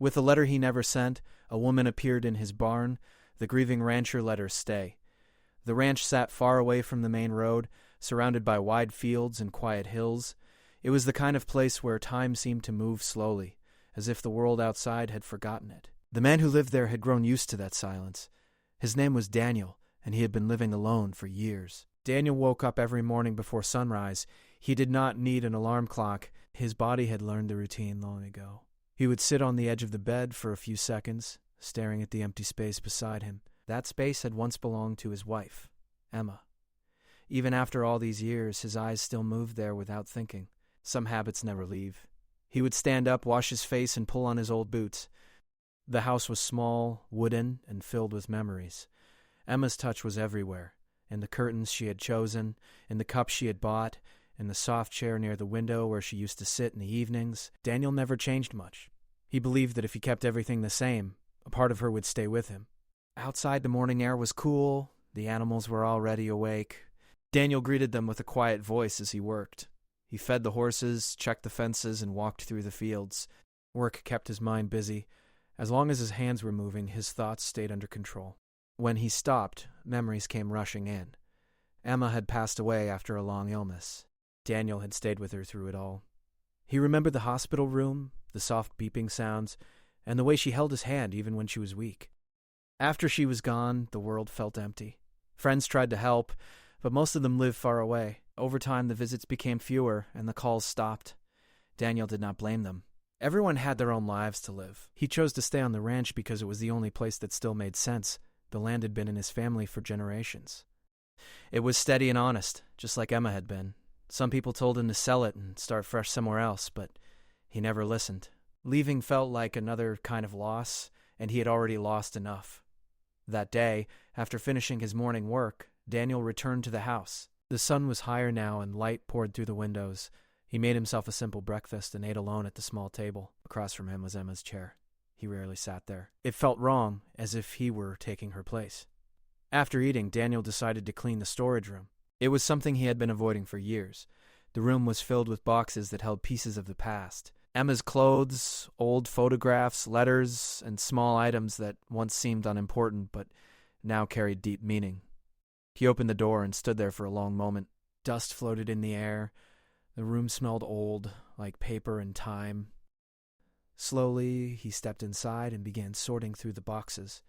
With a letter he never sent, a woman appeared in his barn. The grieving rancher let her stay. The ranch sat far away from the main road, surrounded by wide fields and quiet hills. It was the kind of place where time seemed to move slowly, as if the world outside had forgotten it. The man who lived there had grown used to that silence. His name was Daniel, and he had been living alone for years. Daniel woke up every morning before sunrise. He did not need an alarm clock. His body had learned the routine long ago. He would sit on the edge of the bed for a few seconds, staring at the empty space beside him. That space had once belonged to his wife, Emma. Even after all these years, his eyes still moved there without thinking. Some habits never leave. He would stand up, wash his face, and pull on his old boots. The house was small, wooden, and filled with memories. Emma's touch was everywhere, in the curtains she had chosen, in the cup she had bought, in the soft chair near the window where she used to sit in the evenings. Daniel never changed much. He believed that if he kept everything the same, a part of her would stay with him. Outside, the morning air was cool. The animals were already awake. Daniel greeted them with a quiet voice as he worked. He fed the horses, checked the fences, and walked through the fields. Work kept his mind busy. As long as his hands were moving, his thoughts stayed under control. When he stopped, memories came rushing in. Emma had passed away after a long illness. Daniel had stayed with her through it all. He remembered the hospital room, the soft beeping sounds, and the way she held his hand even when she was weak. After she was gone, the world felt empty. Friends tried to help, but most of them lived far away. Over time, the visits became fewer, and the calls stopped. Daniel did not blame them. Everyone had their own lives to live. He chose to stay on the ranch because it was the only place that still made sense. The land had been in his family for generations. It was steady and honest, just like Emma had been. Some people told him to sell it and start fresh somewhere else, but he never listened. Leaving felt like another kind of loss, and he had already lost enough. That day, after finishing his morning work, Daniel returned to the house. The sun was higher now and light poured through the windows. He made himself a simple breakfast and ate alone at the small table. Across from him was Emma's chair. He rarely sat there. It felt wrong, as if he were taking her place. After eating, Daniel decided to clean the storage room. It was something he had been avoiding for years. The room was filled with boxes that held pieces of the past. Emma's clothes, old photographs, letters, and small items that once seemed unimportant but now carried deep meaning. He opened the door and stood there for a long moment. Dust floated in the air. The room smelled old, like paper and time. Slowly, he stepped inside and began sorting through the boxes.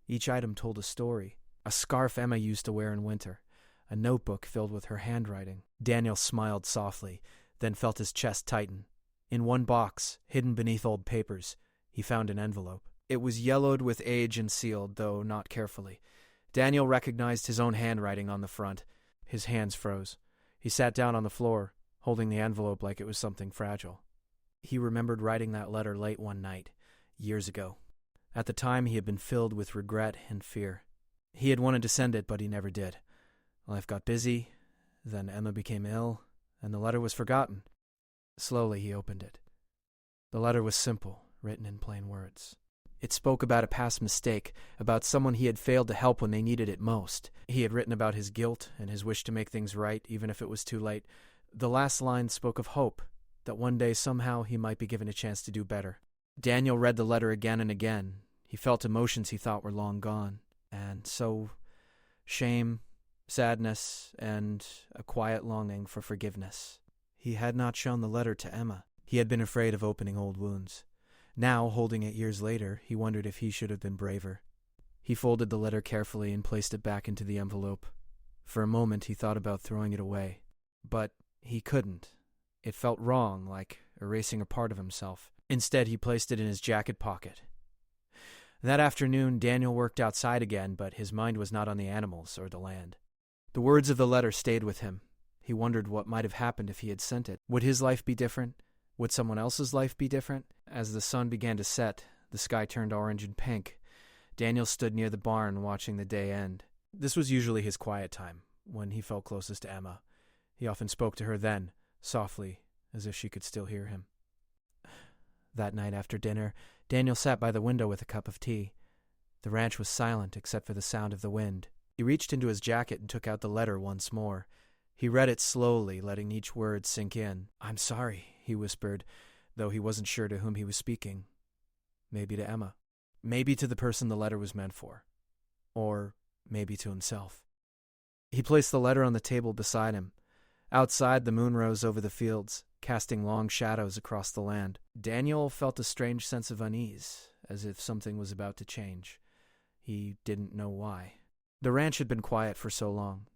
Each item told a story. A scarf Emma used to wear in winter. A notebook filled with her handwriting. Daniel smiled softly, then felt his chest tighten. In one box, hidden beneath old papers, he found an envelope. It was yellowed with age and sealed, though not carefully. Daniel recognized his own handwriting on the front. His hands froze. He sat down on the floor, holding the envelope like it was something fragile. He remembered writing that letter late one night, years ago. At the time, he had been filled with regret and fear. He had wanted to send it, but he never did. Life got busy, then Emma became ill, and the letter was forgotten. Slowly, he opened it. The letter was simple, written in plain words. It spoke about a past mistake, about someone he had failed to help when they needed it most. He had written about his guilt and his wish to make things right, even if it was too late. The last line spoke of hope, that one day somehow he might be given a chance to do better. Daniel read the letter again and again. He felt emotions he thought were long gone, and so shame, sadness, and a quiet longing for forgiveness. He had not shown the letter to Emma. He had been afraid of opening old wounds. Now, holding it years later, he wondered if he should have been braver. He folded the letter carefully and placed it back into the envelope. For a moment, he thought about throwing it away. But he couldn't. It felt wrong, like erasing a part of himself. Instead, he placed it in his jacket pocket. That afternoon, Daniel worked outside again, but his mind was not on the animals or the land. The words of the letter stayed with him. He wondered what might have happened if he had sent it. Would his life be different? Would someone else's life be different? As the sun began to set, the sky turned orange and pink. Daniel stood near the barn watching the day end. This was usually his quiet time, when he felt closest to Emma. He often spoke to her then, softly, as if she could still hear him. That night after dinner, Daniel sat by the window with a cup of tea. The ranch was silent except for the sound of the wind. He reached into his jacket and took out the letter once more. He read it slowly, letting each word sink in. "I'm sorry," he whispered, though he wasn't sure to whom he was speaking. maybe to Emma, maybe to the person the letter was meant for, or maybe to himself. He placed the letter on the table beside him. Outside, the moon rose over the fields, casting long shadows across the land. Daniel felt a strange sense of unease, as if something was about to change. He didn't know why. The ranch had been quiet for so long.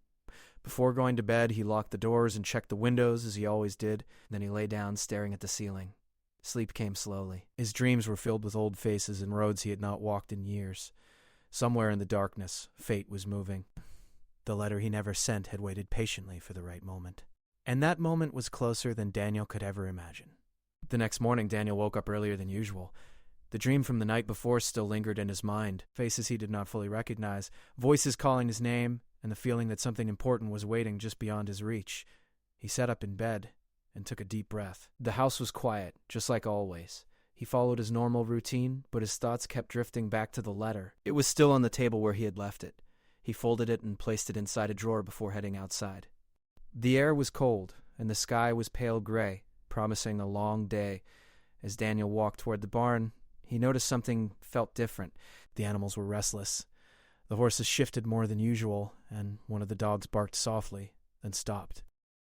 Before going to bed, he locked the doors and checked the windows, as he always did. Then he lay down, staring at the ceiling. Sleep came slowly. His dreams were filled with old faces and roads he had not walked in years. Somewhere in the darkness, fate was moving. The letter he never sent had waited patiently for the right moment. And that moment was closer than Daniel could ever imagine. The next morning, Daniel woke up earlier than usual. The dream from the night before still lingered in his mind, faces he did not fully recognize, voices calling his name, and the feeling that something important was waiting just beyond his reach. He sat up in bed and took a deep breath. The house was quiet, just like always. He followed his normal routine, but his thoughts kept drifting back to the letter. It was still on the table where he had left it. He folded it and placed it inside a drawer before heading outside. The air was cold, and the sky was pale gray, promising a long day. As Daniel walked toward the barn, he noticed something felt different. The animals were restless. The horses shifted more than usual, and one of the dogs barked softly, then stopped.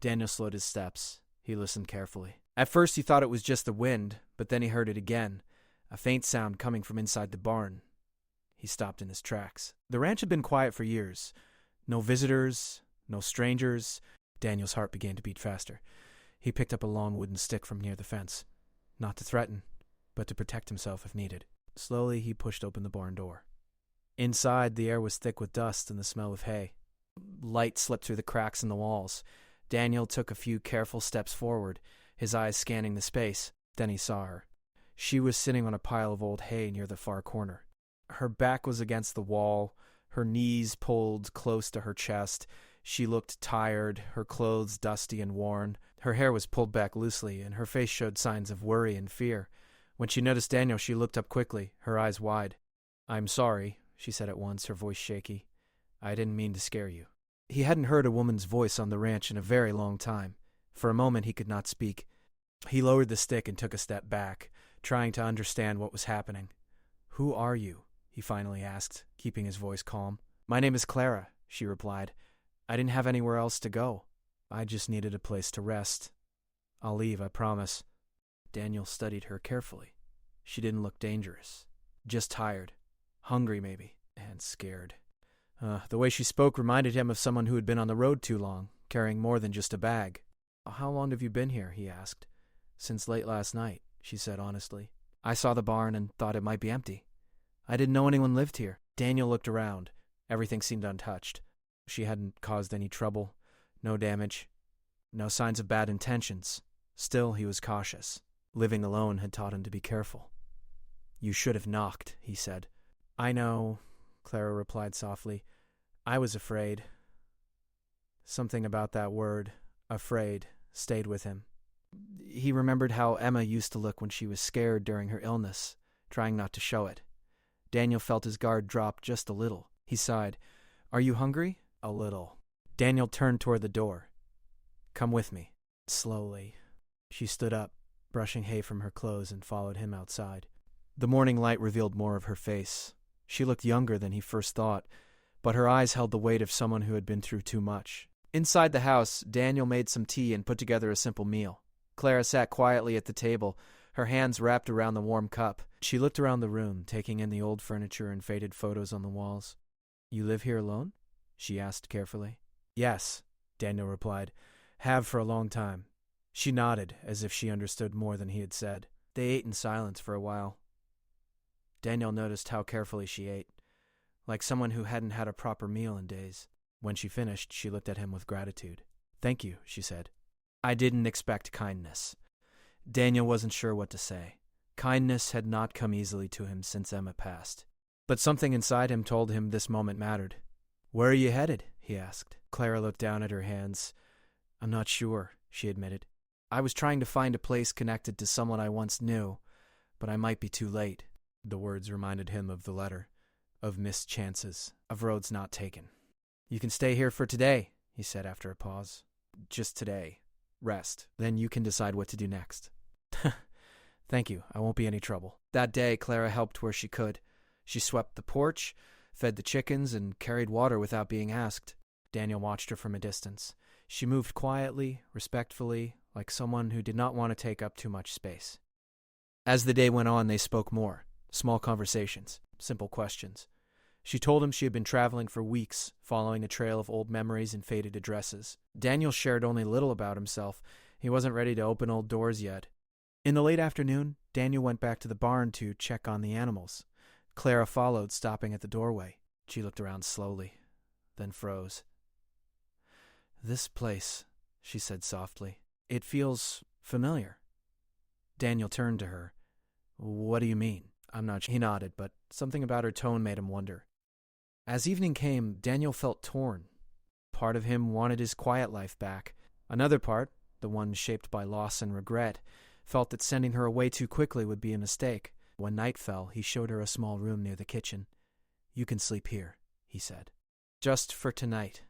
Daniel slowed his steps. He listened carefully. At first he thought it was just the wind, but then he heard it again, a faint sound coming from inside the barn. He stopped in his tracks. The ranch had been quiet for years. No visitors, no strangers. Daniel's heart began to beat faster. He picked up a long wooden stick from near the fence, not to threaten, but to protect himself if needed. Slowly he pushed open the barn door. Inside, the air was thick with dust and the smell of hay. Light slipped through the cracks in the walls. Daniel took a few careful steps forward, his eyes scanning the space. Then he saw her. She was sitting on a pile of old hay near the far corner. Her back was against the wall, her knees pulled close to her chest. She looked tired, her clothes dusty and worn. Her hair was pulled back loosely, and her face showed signs of worry and fear. When she noticed Daniel, she looked up quickly, her eyes wide. "I'm sorry," she said at once, her voice shaky. "I didn't mean to scare you." He hadn't heard a woman's voice on the ranch in a very long time. For a moment he could not speak. He lowered the stick and took a step back, trying to understand what was happening. "Who are you?" he finally asked, keeping his voice calm. "My name is Clara," she replied. "I didn't have anywhere else to go. I just needed a place to rest. I'll leave, I promise." Daniel studied her carefully. She didn't look dangerous. Just tired. Hungry, maybe. And scared. The way she spoke reminded him of someone who had been on the road too long, carrying more than just a bag. "How long have you been here?" he asked. "Since late last night," she said honestly. "I saw the barn and thought it might be empty. I didn't know anyone lived here." Daniel looked around. Everything seemed untouched. She hadn't caused any trouble, no damage, no signs of bad intentions. Still, he was cautious. Living alone had taught him to be careful. "You should have knocked," he said. "I know," Clara replied softly. "I was afraid." Something about that word, afraid, stayed with him. He remembered how Emma used to look when she was scared during her illness, trying not to show it. Daniel felt his guard drop just a little. He sighed. "Are you hungry?" "A little." Daniel turned toward the door. "Come with me." Slowly. She stood up, brushing hay from her clothes, and followed him outside. The morning light revealed more of her face. She looked younger than he first thought, but her eyes held the weight of someone who had been through too much. Inside the house, Daniel made some tea and put together a simple meal. Clara sat quietly at the table, her hands wrapped around the warm cup. She looked around the room, taking in the old furniture and faded photos on the walls. "You live here alone?" she asked carefully. "Yes," Daniel replied. "Have for a long time." She nodded, as if she understood more than he had said. They ate in silence for a while. Daniel noticed how carefully she ate, like someone who hadn't had a proper meal in days. When she finished, she looked at him with gratitude. "Thank you," she said. "I didn't expect kindness." Daniel wasn't sure what to say. Kindness had not come easily to him since Emma passed. But something inside him told him this moment mattered. "Where are you headed?" he asked. Clara looked down at her hands. "I'm not sure," she admitted. "I was trying to find a place connected to someone I once knew, but I might be too late." The words reminded him of the letter, of missed chances, of roads not taken. "You can stay here for today," he said after a pause. "Just today. Rest. Then you can decide what to do next." Thank you, I won't be any trouble. That day, Clara helped where she could. She swept the porch, fed the chickens, and carried water without being asked. Daniel watched her from a distance. She moved quietly, respectfully, like someone who did not want to take up too much space. As the day went on, they spoke more. Small conversations, simple questions. She told him she had been traveling for weeks, following a trail of old memories and faded addresses. Daniel shared only little about himself. He wasn't ready to open old doors yet. In the late afternoon, Daniel went back to the barn to check on the animals. Clara followed, stopping at the doorway. She looked around slowly, then froze. "This place," she said softly. "It feels familiar." Daniel turned to her. "What do you mean?" "I'm not sure." He nodded, but something about her tone made him wonder. As evening came, Daniel felt torn. Part of him wanted his quiet life back. Another part, the one shaped by loss and regret, felt that sending her away too quickly would be a mistake. When night fell, he showed her a small room near the kitchen. "You can sleep here," he said. "Just for tonight."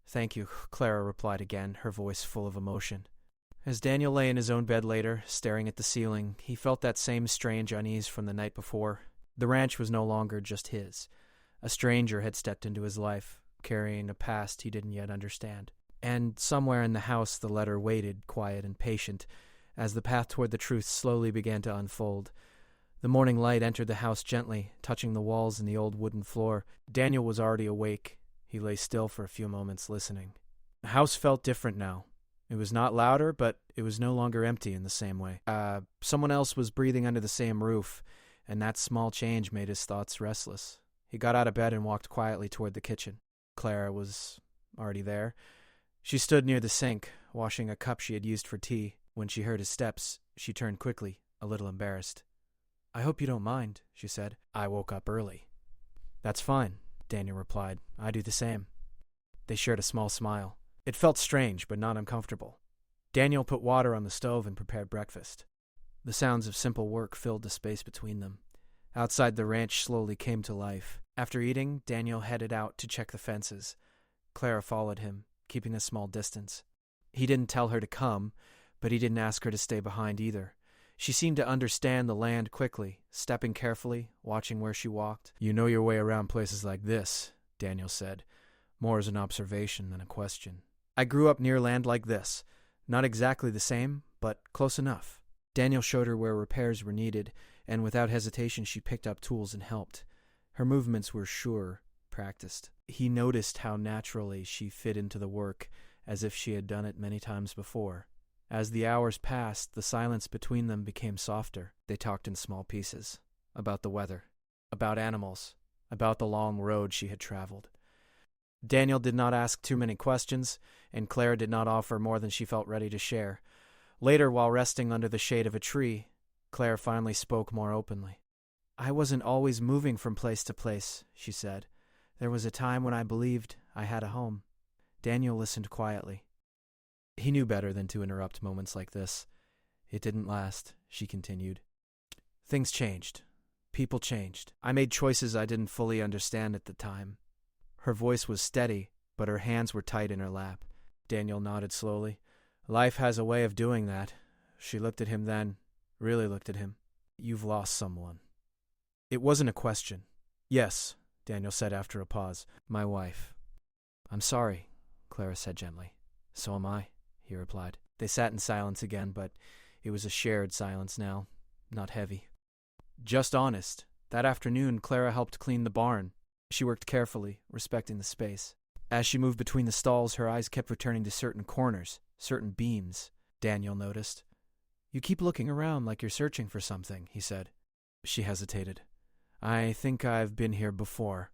"Thank you," Clara replied again, her voice full of emotion. As Daniel lay in his own bed later, staring at the ceiling, he felt that same strange unease from the night before. The ranch was no longer just his. A stranger had stepped into his life, carrying a past he didn't yet understand. And somewhere in the house the letter waited, quiet and patient, as the path toward the truth slowly began to unfold. The morning light entered the house gently, touching the walls and the old wooden floor. Daniel was already awake. He lay still for a few moments, listening. The house felt different now. It was not louder, but it was no longer empty in the same way. Someone else was breathing under the same roof, and that small change made his thoughts restless. He got out of bed and walked quietly toward the kitchen. Clara was already there. She stood near the sink, washing a cup she had used for tea. When she heard his steps, she turned quickly, a little embarrassed. "I hope you don't mind," she said. "I woke up early." "That's fine," Daniel replied. "I do the same." They shared a small smile. It felt strange, but not uncomfortable. Daniel put water on the stove and prepared breakfast. The sounds of simple work filled the space between them. Outside, the ranch slowly came to life. After eating, Daniel headed out to check the fences. Clara followed him, keeping a small distance. He didn't tell her to come, but he didn't ask her to stay behind either. She seemed to understand the land quickly, stepping carefully, watching where she walked. "You know your way around places like this," Daniel said, more as an observation than a question. "I grew up near land like this. Not exactly the same, but close enough." Daniel showed her where repairs were needed, and without hesitation she picked up tools and helped. Her movements were sure, practiced. He noticed how naturally she fit into the work, as if she had done it many times before. As the hours passed, the silence between them became softer. They talked in small pieces, about the weather, about animals, about the long road she had traveled. Daniel did not ask too many questions, and Clara did not offer more than she felt ready to share. Later, while resting under the shade of a tree, Clara finally spoke more openly. "I wasn't always moving from place to place," she said. "There was a time when I believed I had a home." Daniel listened quietly. He knew better than to interrupt moments like this. "It didn't last," she continued. "Things changed. People changed. I made choices I didn't fully understand at the time." Her voice was steady, but her hands were tight in her lap. Daniel nodded slowly. "Life has a way of doing that." She looked at him then, really looked at him. "You've lost someone." It wasn't a question. "Yes," Daniel said after a pause. "My wife." "I'm sorry," Clara said gently. "So am I," he replied. They sat in silence again, but it was a shared silence now, not heavy. Just honest. That afternoon, Clara helped clean the barn. She worked carefully, respecting the space. As she moved between the stalls, her eyes kept returning to certain corners, certain beams. Daniel noticed. "You keep looking around like you're searching for something," he said. She hesitated. "I think I've been here before."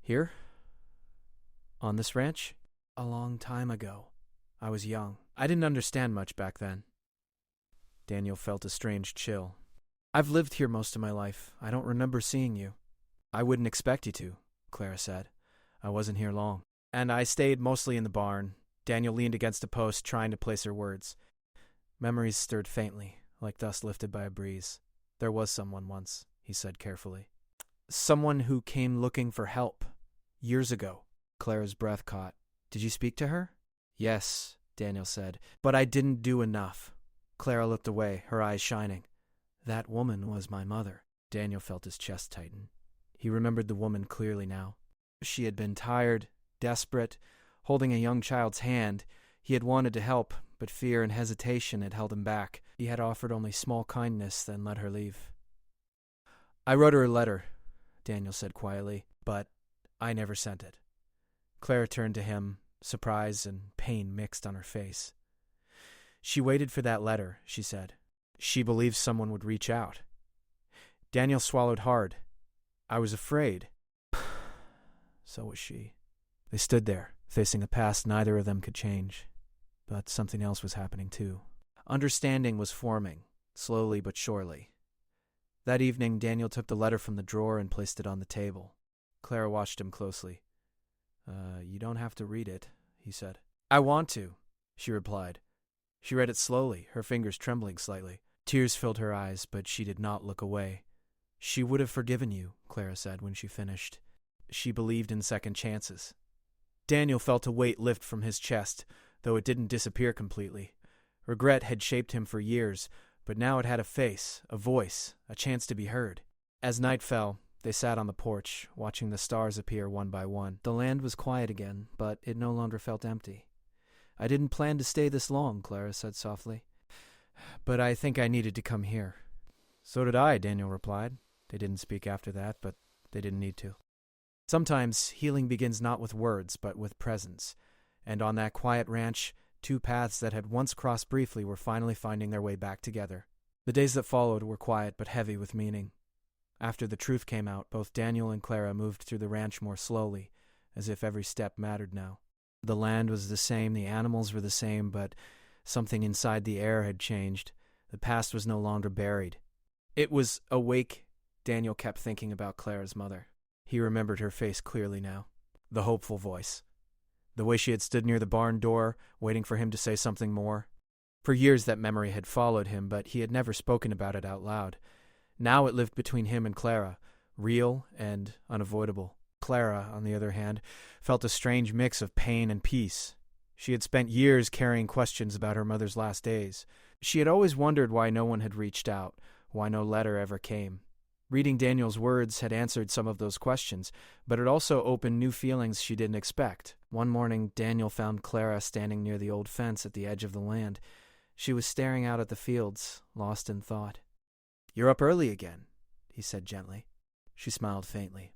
"Here? On this ranch?" "A long time ago. I was young. I didn't understand much back then." Daniel felt a strange chill. "I've lived here most of my life. I don't remember seeing you." "I wouldn't expect you to," Clara said. "I wasn't here long. And I stayed mostly in the barn." Daniel leaned against a post, trying to place her words. Memories stirred faintly, like dust lifted by a breeze. "There was someone once," he said carefully. "Someone who came looking for help. Years ago." Clara's breath caught. "Did you speak to her?" "Yes," Daniel said, "but I didn't do enough." Clara looked away, her eyes shining. That woman was my mother. Daniel felt his chest tighten. He remembered the woman clearly now. She had been tired, desperate, holding a young child's hand. He had wanted to help, but fear and hesitation had held him back. He had offered only small kindness, then let her leave. I wrote her a letter, Daniel said quietly, but I never sent it. Clara turned to him, surprise and pain mixed on her face. She waited for that letter, she said. She believed someone would reach out. Daniel swallowed hard. I was afraid. So was she. They stood there, facing a past neither of them could change. But something else was happening too. Understanding was forming, slowly but surely. That evening, Daniel took the letter from the drawer and placed it on the table. Clara watched him closely. You don't have to read it, he said. I want to, she replied. She read it slowly, her fingers trembling slightly. Tears filled her eyes, but she did not look away. She would have forgiven you, Clara said when she finished. She believed in second chances. Daniel felt a weight lift from his chest, though it didn't disappear completely. Regret had shaped him for years, but now it had a face, a voice, a chance to be heard. As night fell, they sat on the porch, watching the stars appear one by one. The land was quiet again, but it no longer felt empty. I didn't plan to stay this long, Clara said softly. But I think I needed to come here. So did I, Daniel replied. They didn't speak after that, but they didn't need to. Sometimes healing begins not with words, but with presence. And on that quiet ranch, two paths that had once crossed briefly were finally finding their way back together. The days that followed were quiet but heavy with meaning. After the truth came out, both Daniel and Clara moved through the ranch more slowly, as if every step mattered now. The land was the same, the animals were the same, but something inside the air had changed. The past was no longer buried. It was awake. Daniel kept thinking about Clara's mother. He remembered her face clearly now. The hopeful voice. The way she had stood near the barn door, waiting for him to say something more. For years that memory had followed him, but he had never spoken about it out loud. Now it lived between him and Clara, real and unavoidable. Clara, on the other hand, felt a strange mix of pain and peace. She had spent years carrying questions about her mother's last days. She had always wondered why no one had reached out, why no letter ever came. Reading Daniel's words had answered some of those questions, but it also opened new feelings she didn't expect. One morning, Daniel found Clara standing near the old fence at the edge of the land. She was staring out at the fields, lost in thought. "You're up early again," he said gently. She smiled faintly.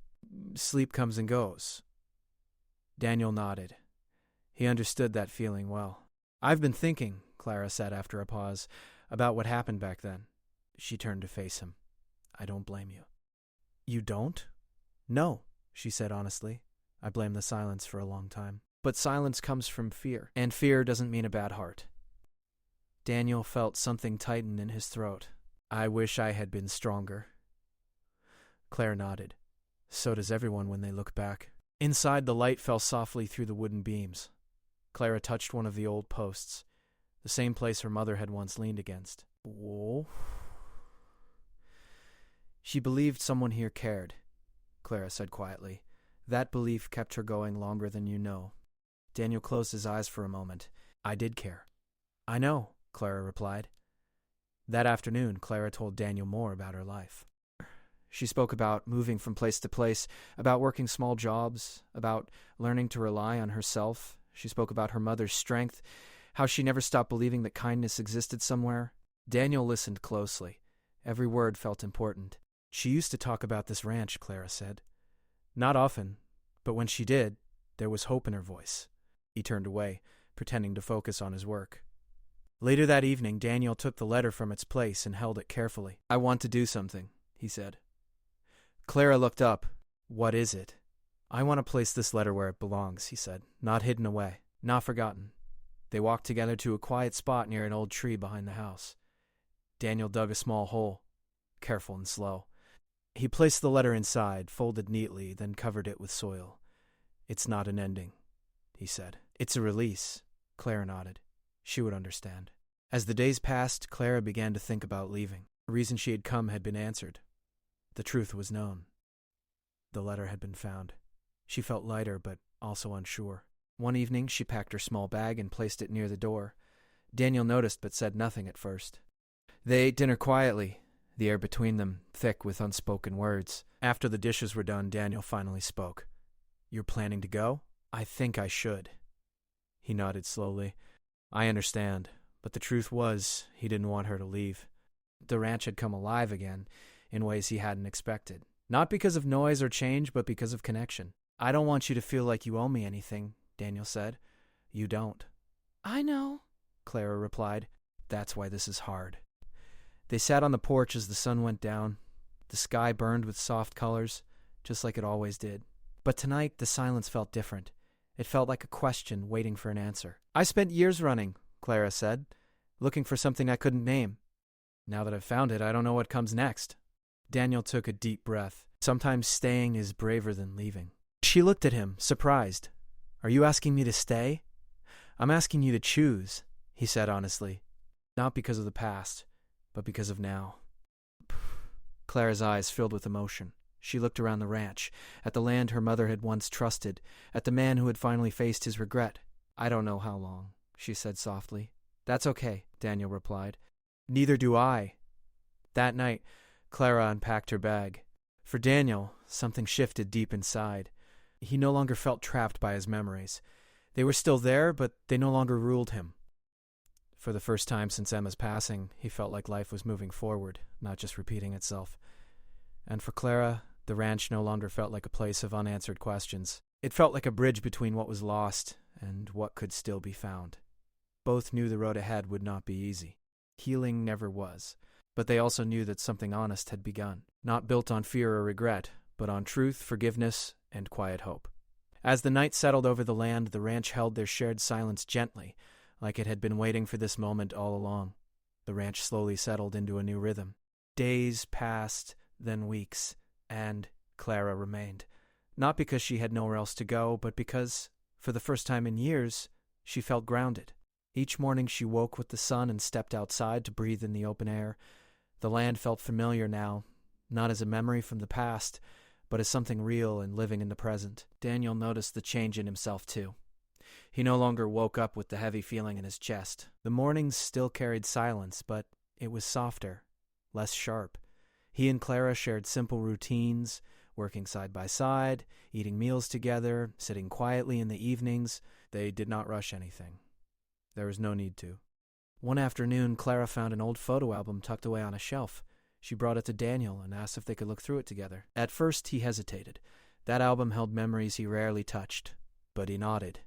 "Sleep comes and goes." Daniel nodded. He understood that feeling well. "I've been thinking," Clara said after a pause, "about what happened back then." She turned to face him. "I don't blame you." "You don't?" "No," she said honestly. "I blame the silence for a long time. But silence comes from fear, and fear doesn't mean a bad heart." Daniel felt something tighten in his throat. "I wish I had been stronger." Claire nodded. So does everyone when they look back. Inside, the light fell softly through the wooden beams. Clara touched one of the old posts, the same place her mother had once leaned against. "Whoa." "She believed someone here cared," Clara said quietly. "That belief kept her going longer than you know." Daniel closed his eyes for a moment. "I did care." "I know," Clara replied. That afternoon, Clara told Daniel more about her life. She spoke about moving from place to place, about working small jobs, about learning to rely on herself. She spoke about her mother's strength, how she never stopped believing that kindness existed somewhere. Daniel listened closely. Every word felt important. "She used to talk about this ranch," Clara said. "Not often, but when she did, there was hope in her voice." He turned away, pretending to focus on his work. Later that evening, Daniel took the letter from its place and held it carefully. "I want to do something," he said. Clara looked up. "What is it?" "I want to place this letter where it belongs," he said. "Not hidden away, not forgotten." They walked together to a quiet spot near an old tree behind the house. Daniel dug a small hole, careful and slow. He placed the letter inside, folded neatly, then covered it with soil. "It's not an ending," he said. "It's a release." Clara nodded. She would understand. As the days passed, Clara began to think about leaving. The reason she had come had been answered. The truth was known. The letter had been found. She felt lighter, but also unsure. One evening, she packed her small bag and placed it near the door. Daniel noticed but said nothing at first. They ate dinner quietly, the air between them thick with unspoken words. After the dishes were done, Daniel finally spoke. "You're planning to go?" "I think I should." He nodded slowly. "I understand, but the truth was he didn't want her to leave." The ranch had come alive again, in ways he hadn't expected. Not because of noise or change, but because of connection. "I don't want you to feel like you owe me anything," Daniel said. "You don't." "I know," Clara replied. "That's why this is hard." They sat on the porch as the sun went down. The sky burned with soft colors, just like it always did. But tonight, the silence felt different. It felt like a question waiting for an answer. "I spent years running," Clara said, "looking for something I couldn't name. Now that I've found it, I don't know what comes next." Daniel took a deep breath. Sometimes staying is braver than leaving. She looked at him, surprised. "Are you asking me to stay?" "I'm asking you to choose," he said honestly. "Not because of the past, but because of now." Clara's eyes filled with emotion. She looked around the ranch, at the land her mother had once trusted, at the man who had finally faced his regret. "I don't know how long," she said softly. "That's okay," Daniel replied. "Neither do I." That night, Clara unpacked her bag. For Daniel, something shifted deep inside. He no longer felt trapped by his memories. They were still there, but they no longer ruled him. For the first time since Emma's passing, he felt like life was moving forward, not just repeating itself. And for Clara, the ranch no longer felt like a place of unanswered questions. It felt like a bridge between what was lost and what could still be found. Both knew the road ahead would not be easy. Healing never was. But they also knew that something honest had begun, not built on fear or regret, but on truth, forgiveness, and quiet hope. As the night settled over the land, the ranch held their shared silence gently, like it had been waiting for this moment all along. The ranch slowly settled into a new rhythm. Days passed, then weeks, and Clara remained. Not because she had nowhere else to go, but because, for the first time in years, she felt grounded. Each morning she woke with the sun and stepped outside to breathe in the open air. The land felt familiar now, not as a memory from the past, but as something real and living in the present. Daniel noticed the change in himself, too. He no longer woke up with the heavy feeling in his chest. The mornings still carried silence, but it was softer, less sharp. He and Clara shared simple routines, working side by side, eating meals together, sitting quietly in the evenings. They did not rush anything. There was no need to. One afternoon, Clara found an old photo album tucked away on a shelf. She brought it to Daniel and asked if they could look through it together. At first, he hesitated. That album held memories he rarely touched, but he nodded.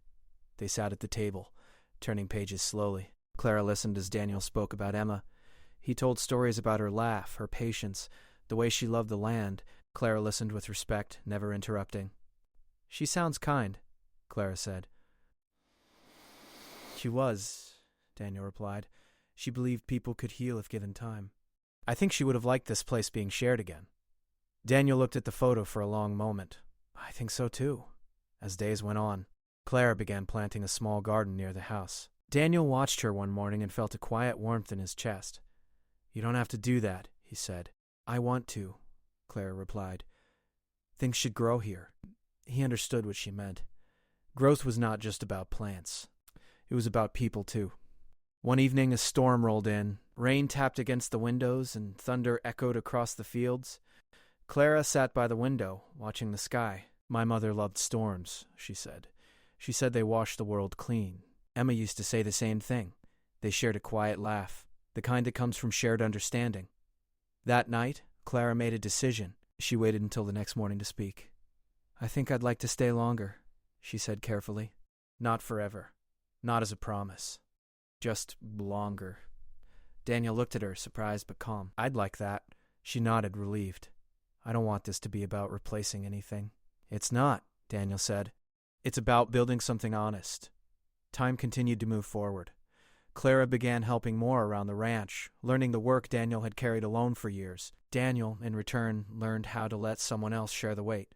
They sat at the table, turning pages slowly. Clara listened as Daniel spoke about Emma. He told stories about her laugh, her patience, the way she loved the land. Clara listened with respect, never interrupting. "She sounds kind," Clara said. "She was," Daniel replied. "She believed people could heal if given time. I think she would have liked this place being shared again." Daniel looked at the photo for a long moment. "I think so too." As days went on, Clara began planting a small garden near the house. Daniel watched her one morning and felt a quiet warmth in his chest. "You don't have to do that," he said. "I want to," Clara replied. "Things should grow here." He understood what she meant. Growth was not just about plants. It was about people, too. One evening, a storm rolled in. Rain tapped against the windows, and thunder echoed across the fields. Clara sat by the window, watching the sky. "My mother loved storms," she said. "She said they washed the world clean." Emma used to say the same thing. They shared a quiet laugh, the kind that comes from shared understanding. That night, Clara made a decision. She waited until the next morning to speak. "I think I'd like to stay longer," she said carefully. "Not forever. Not as a promise. Just longer." Daniel looked at her, surprised but calm. "I'd like that." She nodded, relieved. "I don't want this to be about replacing anything." "It's not," Daniel said. "It's about building something honest." Time continued to move forward. Clara began helping more around the ranch, learning the work Daniel had carried alone for years. Daniel, in return, learned how to let someone else share the weight.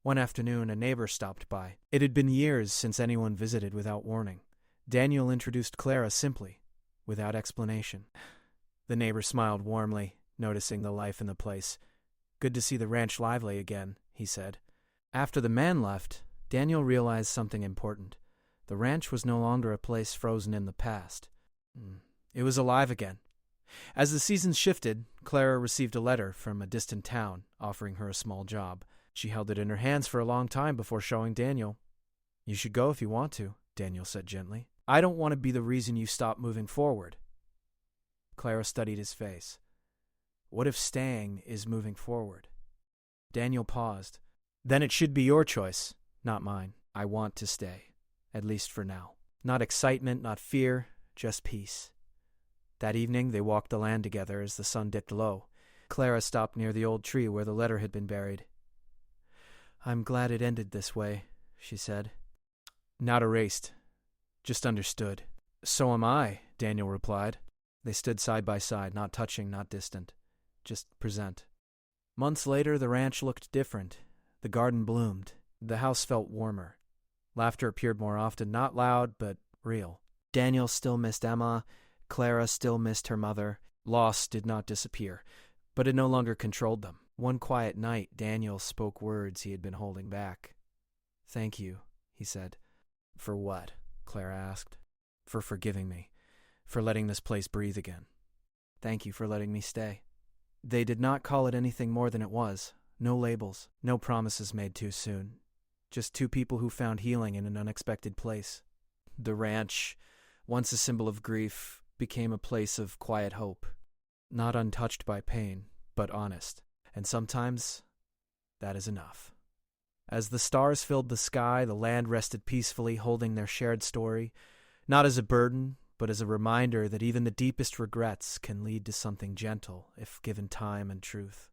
One afternoon, a neighbor stopped by. It had been years since anyone visited without warning. Daniel introduced Clara simply, without explanation. The neighbor smiled warmly, noticing the life in the place. "Good to see the ranch lively again," he said. After the man left, Daniel realized something important. The ranch was no longer a place frozen in the past. It was alive again. As the seasons shifted, Clara received a letter from a distant town offering her a small job. She held it in her hands for a long time before showing Daniel. "You should go if you want to," Daniel said gently. "I don't want to be the reason you stop moving forward." Clara studied his face. What if staying is moving forward? Daniel paused. "Then it should be your choice, not mine. I want to stay, at least for now. Not excitement, not fear, just peace." That evening they walked the land together as the sun dipped low. Clara stopped near the old tree where the letter had been buried. "I'm glad it ended this way," she said. "Not erased, just understood." "So am I," Daniel replied. They stood side by side, not touching, not distant, just present. Months later, the ranch looked different. The garden bloomed. The house felt warmer. Laughter appeared more often, not loud, but real. Daniel still missed Emma. Clara still missed her mother. Loss did not disappear, but it no longer controlled them. One quiet night, Daniel spoke words he had been holding back. "Thank you," he said. "For what?" Clara asked. "For forgiving me. For letting this place breathe again. Thank you for letting me stay." They did not call it anything more than it was. No labels, no promises made too soon. Just two people who found healing in an unexpected place. The ranch, once a symbol of grief, became a place of quiet hope. Not untouched by pain, but honest. And sometimes, that is enough. As the stars filled the sky, the land rested peacefully, holding their shared story, not as a burden, but as a reminder that even the deepest regrets can lead to something gentle if given time and truth.